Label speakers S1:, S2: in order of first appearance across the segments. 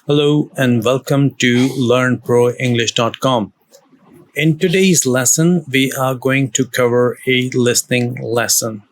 S1: Hello and welcome to learnproenglish.com. In today's lesson, we are going to cover a listening lesson.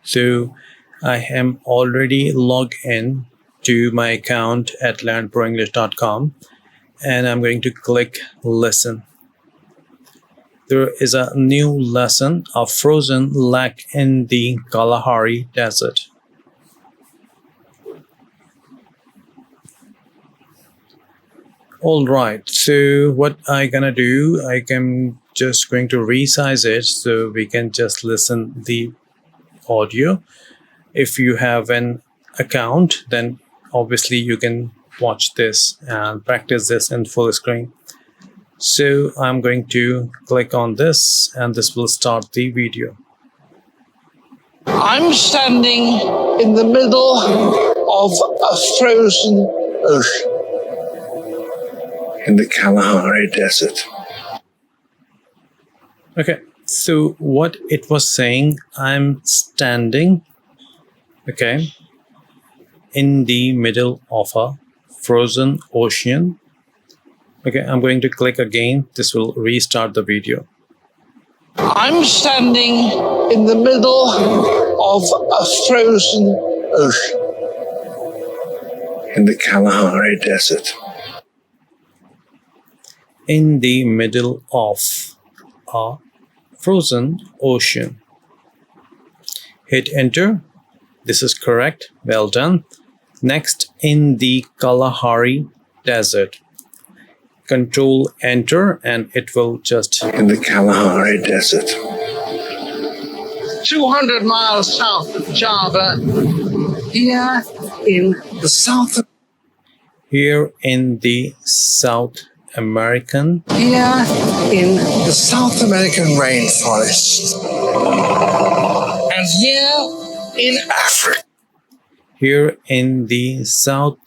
S1: So I am already logged in to my account at learnproenglish.com and I'm going to click listen. There is a new lesson, a frozen lake in the Kalahari desert. All right, so what I gonna do, I am just going to resize it so we can just listen the audio. If you have an account, then obviously you can watch this and practice this in full screen. So I'm going to click on this and this will start the video.
S2: I'm standing in the middle of a frozen ocean.
S3: In the Kalahari desert.
S1: Okay, so what it was saying, I'm standing, okay, in the middle of a frozen ocean. Okay, I'm going to click again. This will restart the video.
S2: I'm standing in the middle of a frozen ocean.
S3: In the Kalahari desert.
S1: In the middle of a frozen ocean. Hit enter. This is correct. Well done. Next, in the Kalahari desert. Control enter and it will just...
S3: In the Kalahari desert.
S2: 200 miles south of Java, here in the south.
S1: Here in the South American...
S2: Here in the South American rainforest. And here in Africa.
S1: Here in the South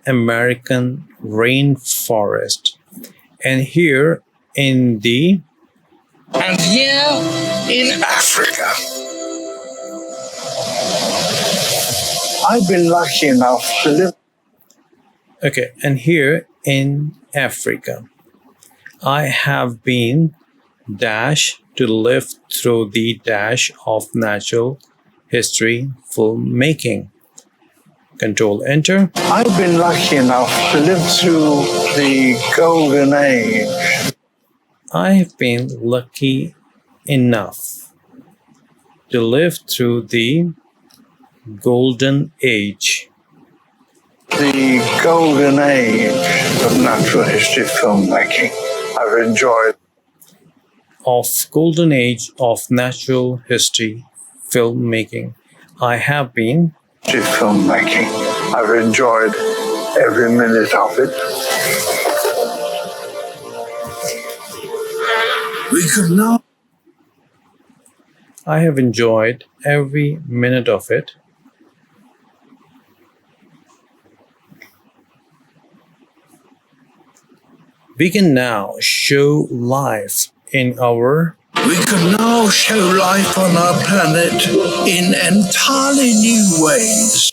S1: American rainforest. And here in the...
S2: And here in Africa. I've been lucky enough to live.
S1: Okay, and here in Africa. I have been dash to live through the dash of natural history filmmaking. Control enter.
S2: I've been lucky enough to live through the golden age.
S1: I have been lucky enough to live through the golden age.
S2: The golden age of natural history filmmaking. I've enjoyed.
S1: Of golden age of natural history filmmaking. I have been
S2: Filmmaking. I've enjoyed every minute of it. We could now.
S1: I have enjoyed every minute of it. We can now show life in our...
S2: We can now show life on our planet in entirely new ways.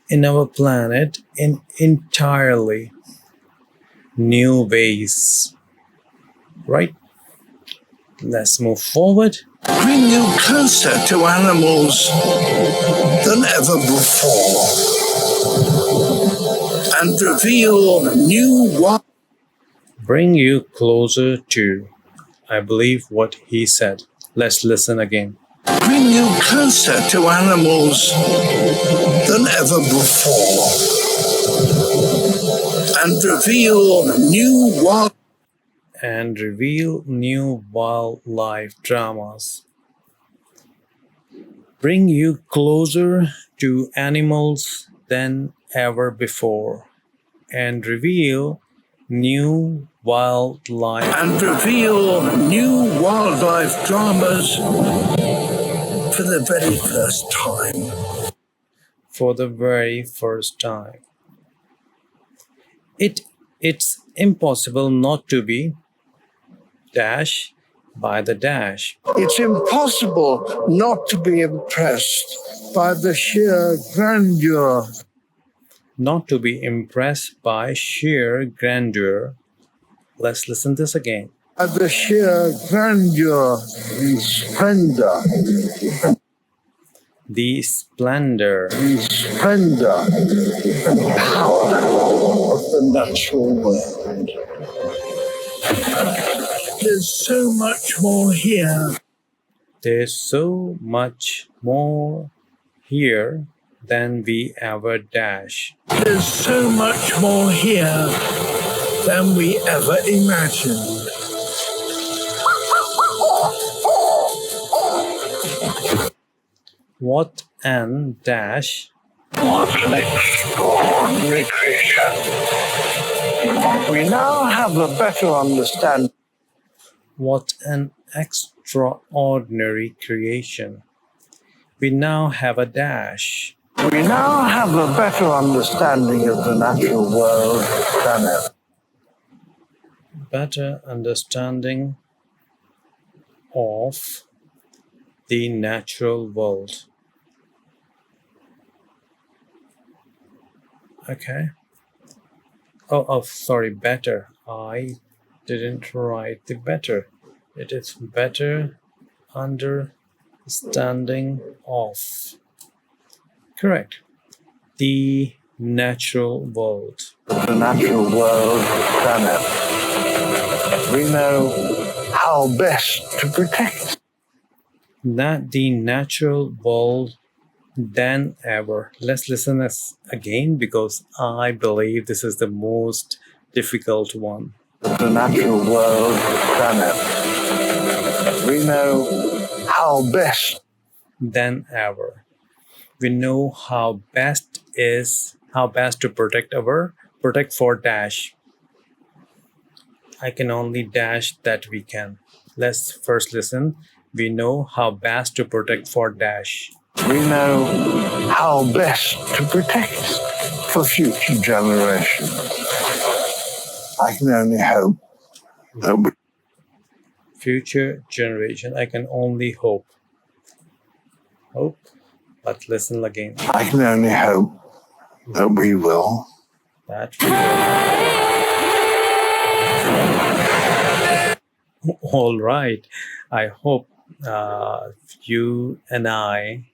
S1: in our planet in entirely new ways. Right? Let's move forward.
S2: Bring you closer to animals than ever before and reveal new wonders.
S1: Bring you closer to, I believe what he said. Let's listen again.
S2: Bring you closer to animals than ever before and reveal new
S1: wildlife dramas. Bring you closer to animals than ever before and reveal new wildlife
S2: dramas for the very first time.
S1: For the very first time. It's impossible not to be dash by the dash.
S2: It's impossible not to be impressed by the sheer grandeur.
S1: not to be impressed by sheer grandeur. Let's listen this again.
S2: At the sheer grandeur and splendor,
S1: The splendor,
S2: splendor and power of the natural world. There's so much more here.
S1: there's so much more here than we ever dash.
S2: There's so much more here than we ever imagined.
S1: What an dash,
S2: What an extraordinary creature. We now have a better understanding.
S1: what an extraordinary creation. We now have a dash.
S2: We now have a better understanding of the natural world than ever.
S1: Better understanding of the natural world. Okay. Sorry, better. I didn't write the better. It is better understanding of. Correct. The natural world.
S2: The natural world than ever. We know how best to protect.
S1: Not the natural world than ever. Let's listen this again because I believe this is the most difficult one.
S2: The natural world than ever. We know how best
S1: Than ever. We know how best to protect for dash. I can only dash that we can. Let's first listen. We know how best to protect for dash.
S2: we know how best to protect for future generations. I can only hope that we
S1: Future generation. I can only hope. Hope. But listen again.
S2: I can only hope that we will.
S1: That all right. I hope you and I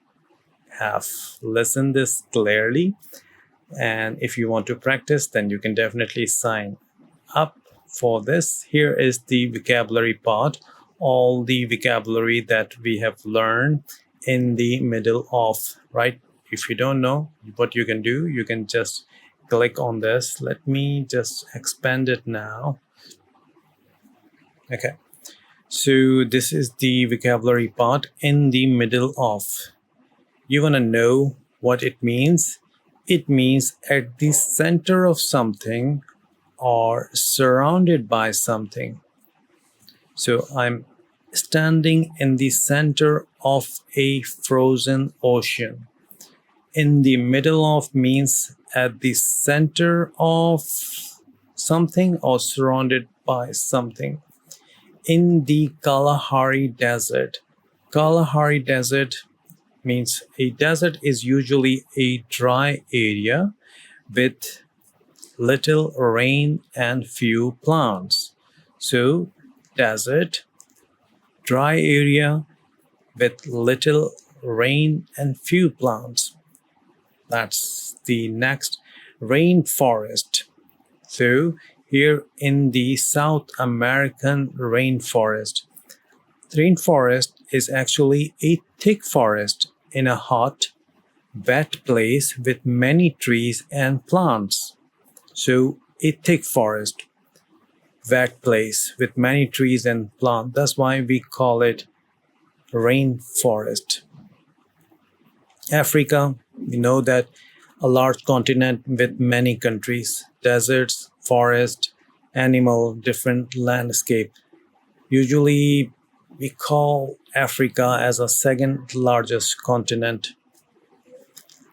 S1: have listened this clearly. And if you want to practice, then you can definitely sign up for this. Here is the vocabulary part. All the vocabulary that we have learned in the middle of, right? If you don't know what you can do, you can just click on this. Let me just expand it now. Okay. So this is the vocabulary part in the middle of. You want to know what it means? It means at the center of something or surrounded by something. So I'm standing in the center of a frozen ocean. In the middle of means at the center of something or surrounded by something. In the Kalahari Desert. Kalahari Desert means a desert is usually a dry area with little rain and few plants. So, desert, dry area with little rain and few plants. That's the next. Rainforest. So, here in the South American rainforest. The rainforest is actually a thick forest in a hot, wet place with many trees and plants. So, a thick forest, wet place with many trees and plants. That's why we call it rainforest. Africa, we know that a large continent with many countries, deserts, forest, animal, different landscape. Usually we call Africa as a second largest continent.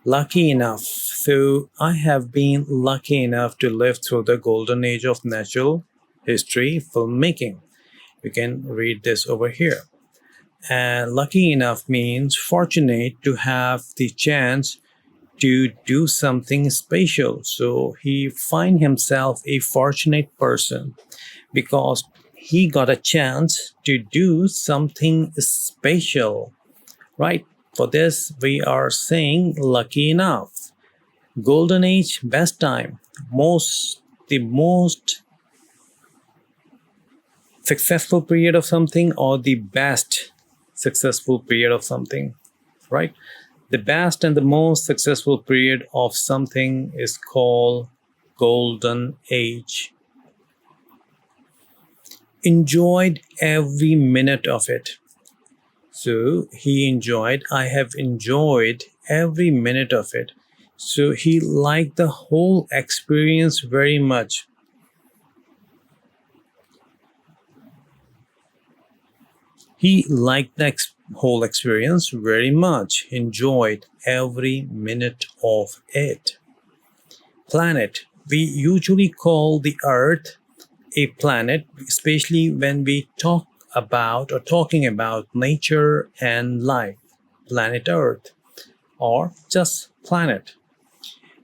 S1: Lucky enough. So I have been lucky enough to live through the golden age of natural history filmmaking. You can read this over here. And lucky enough means fortunate to have the chance to do something special. So he find himself a fortunate person because he got a chance to do something special, right? For this, we are saying lucky enough. Golden age, best time, the most successful period of something, or the best successful period of something, right? The best and the most successful period of something is called golden age. Enjoyed every minute of it. So he enjoyed, I have enjoyed every minute of it. So he liked the whole experience very much. He liked the whole experience very much, enjoyed every minute of it. Planet. We usually call the Earth a planet, especially when we talk about or talking about nature and life. Planet Earth, or just planet.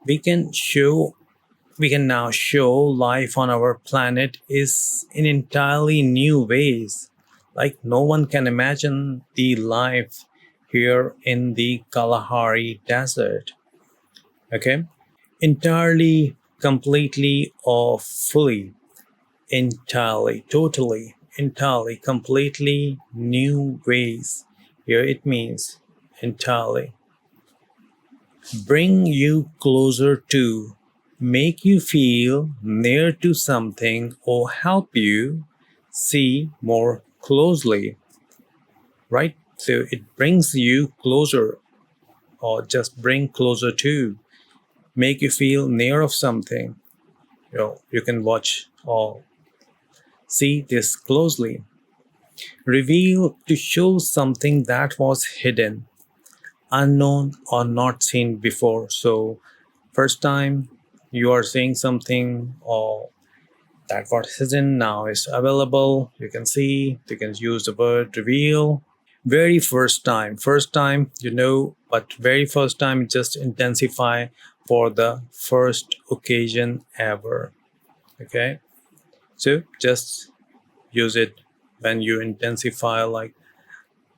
S1: We can show we can now show life on our planet is in entirely new ways. Like no one can imagine the life here in the Kalahari desert. Okay? Entirely, completely, or fully, entirely, totally, entirely, completely new ways. Here it means entirely. Bring you closer to, make you feel near to something, or help you see more closely, right? So it brings you closer, or just bring closer to, make you feel near of something. You can watch or see this closely. Reveal, to show something that was hidden, unknown, or not seen before. So first time you are seeing something, or that was hidden now is available, you can see, you can use the word reveal. Very first time, but very first time just intensify for the first occasion ever. Okay, so just use it when you intensify, like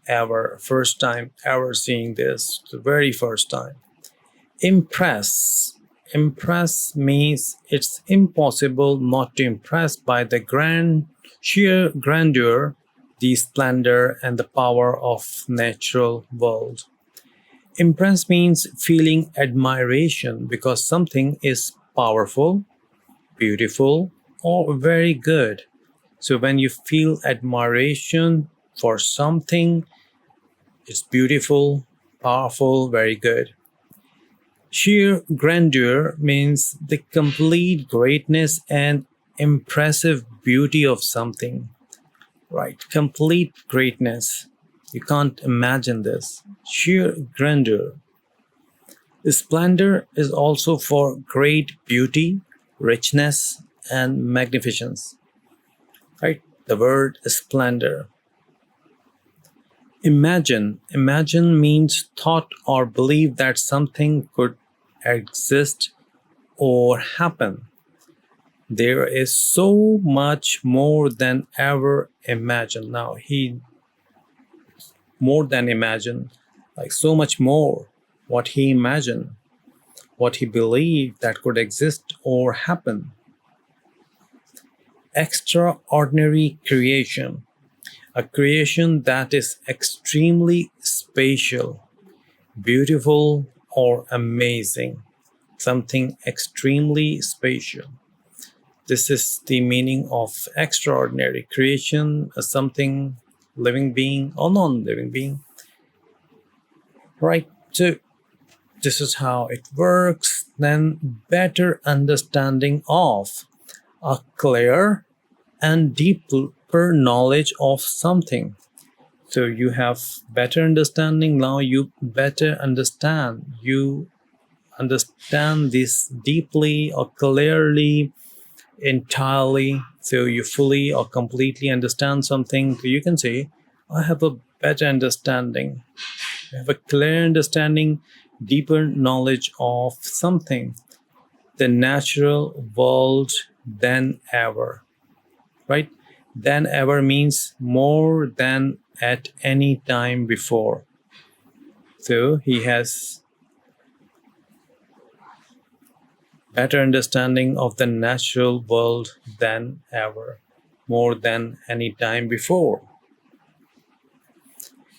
S1: ever, first time ever seeing this, the very first time. Impress. Impress means it's impossible not to impress by the sheer grandeur, the splendor, and the power of natural world. Impress means feeling admiration because something is powerful, beautiful, or very good. So when you feel admiration for something, it's beautiful, powerful, very good. Sheer grandeur means the complete greatness and impressive beauty of something, right? Complete greatness. You can't imagine this. Sheer grandeur. Splendor is also for great beauty, richness, and magnificence, right? The word splendor. Imagine. Imagine means thought or believe that something could exist or happen. There is so much more than ever imagined. Now, he more than imagined, like so much more. What he imagined, what he believed that could exist or happen. Extraordinary creation. A creation that is extremely spatial, beautiful, or amazing. Something extremely spatial. This is the meaning of extraordinary creation, something living being or non living being. Right? So, this is how it works. Then, better understanding of, a clear and deeper knowledge of something. So you have better understanding now, you better understand. You understand this deeply or clearly, entirely. So you fully or completely understand something. So you can say, I have a better understanding. I have a clear understanding. deeper knowledge of something, the natural world than ever, right? Than ever means more than at any time before. So he has better understanding of the natural world than ever, more than any time before.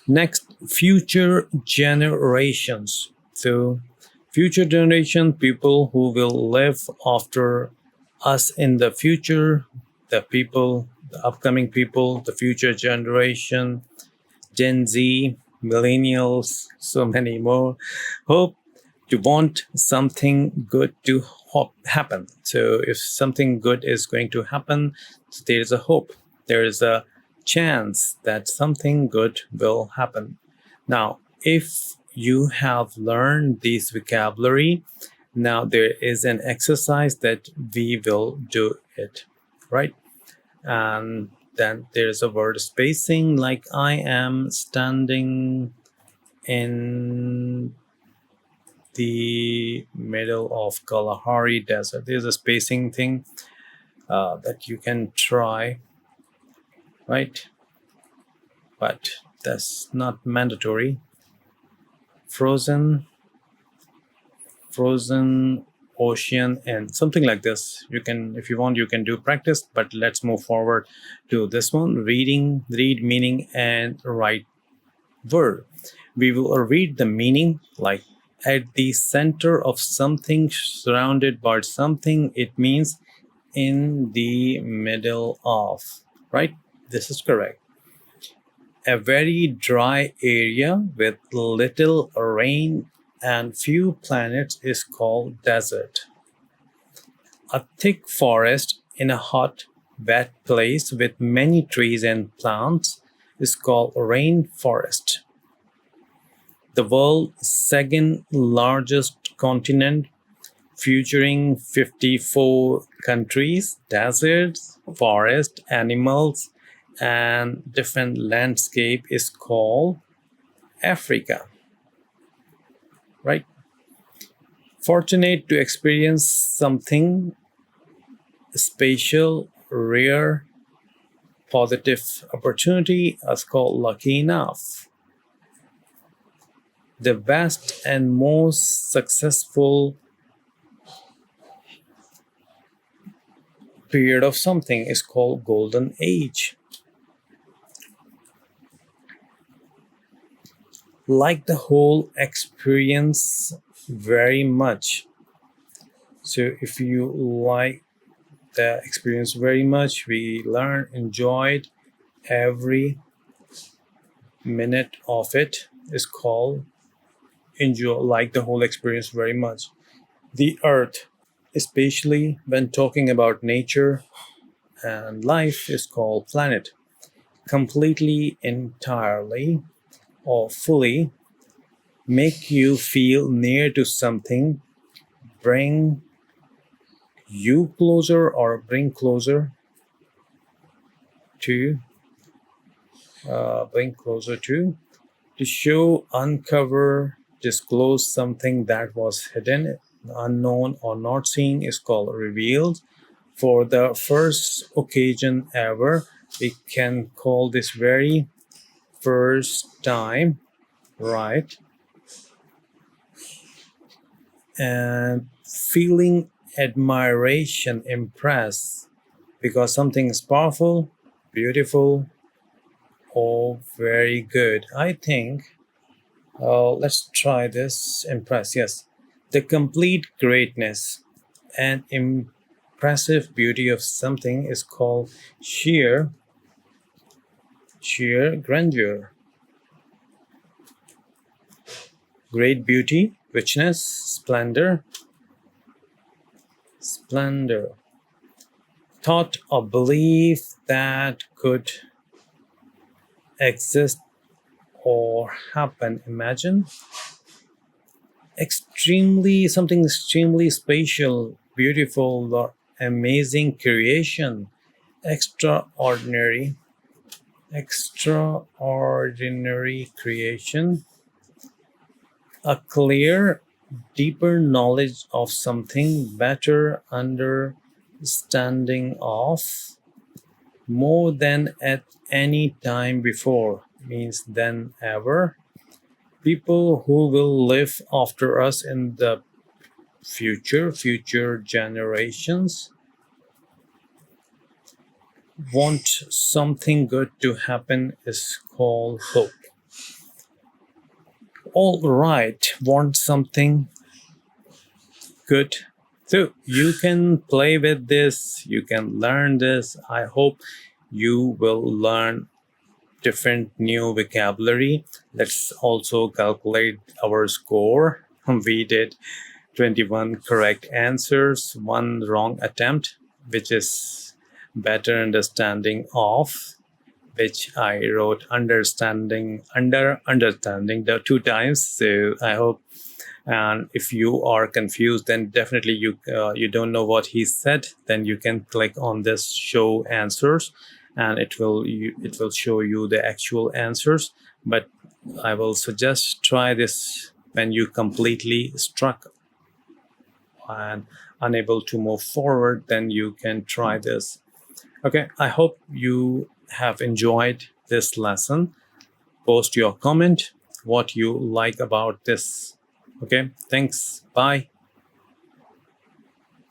S1: Next, future generations. So, future generation, people who will live after us in the future, the people, the upcoming people, the future generation, Gen Z, millennials, so many more, hope to want something good to happen. So, if something good is going to happen, there is a hope, there is a chance that something good will happen. Now, if you have learned this vocabulary, now there is an exercise that we will do it, right? And then there's a word spacing, like I am standing in the middle of Kalahari Desert. There's a spacing thing that you can try, right? But that's not mandatory. Frozen ocean and something like this. You can, if you want, you can do practice, but let's move forward to this one. Read meaning and write word. We will read the meaning, like at the center of something, surrounded by something. It means in the middle of, right? This is correct. A very dry area with little rain and few planets is called desert. A thick forest in a hot, wet place with many trees and plants is called rainforest. The world's second largest continent, featuring 54 countries, deserts, forests, animals, and different landscape, is called Africa, right? Fortunate to experience something special, rare, positive opportunity is called lucky enough. The best and most successful period of something is called golden age. Like the whole experience very much. So if you like the experience very much, we learn, enjoyed every minute of it, is called enjoy, like the whole experience very much. The earth, especially when talking about nature and life, is called planet. Completely, entirely, or fully make you feel near to something, bring you closer or bring closer to, to show, uncover, disclose something that was hidden, unknown, or not seen is called revealed. For the first occasion ever, we can call this very first time, right? And feeling admiration, impress, because something is powerful, beautiful, or very good. I think, let's try this. Impress, yes. The complete greatness and impressive beauty of something is called sheer grandeur. Great beauty, richness, splendor. Thought or belief that could exist or happen. Imagine. Something extremely spatial, beautiful, or amazing creation. Extraordinary creation. A clear, deeper knowledge of something, better understanding of, more than at any time before, means than ever. People who will live after us in the future generations want something good to happen is called hope. All right, want something good. So you can play with this, you can learn this. I hope you will learn different new vocabulary. Let's also calculate our score. We did 21 correct answers, one wrong attempt, which is better understanding of, which I wrote understanding the two times. So I hope, and if you are confused, then definitely you don't know what he said, then you can click on this show answers, and it will show you the actual answers. But I will suggest try this when you completely struck and unable to move forward, then you can try this. Okay, I hope you have enjoyed this lesson. Post your comment what you like about this. Okay, thanks. Bye.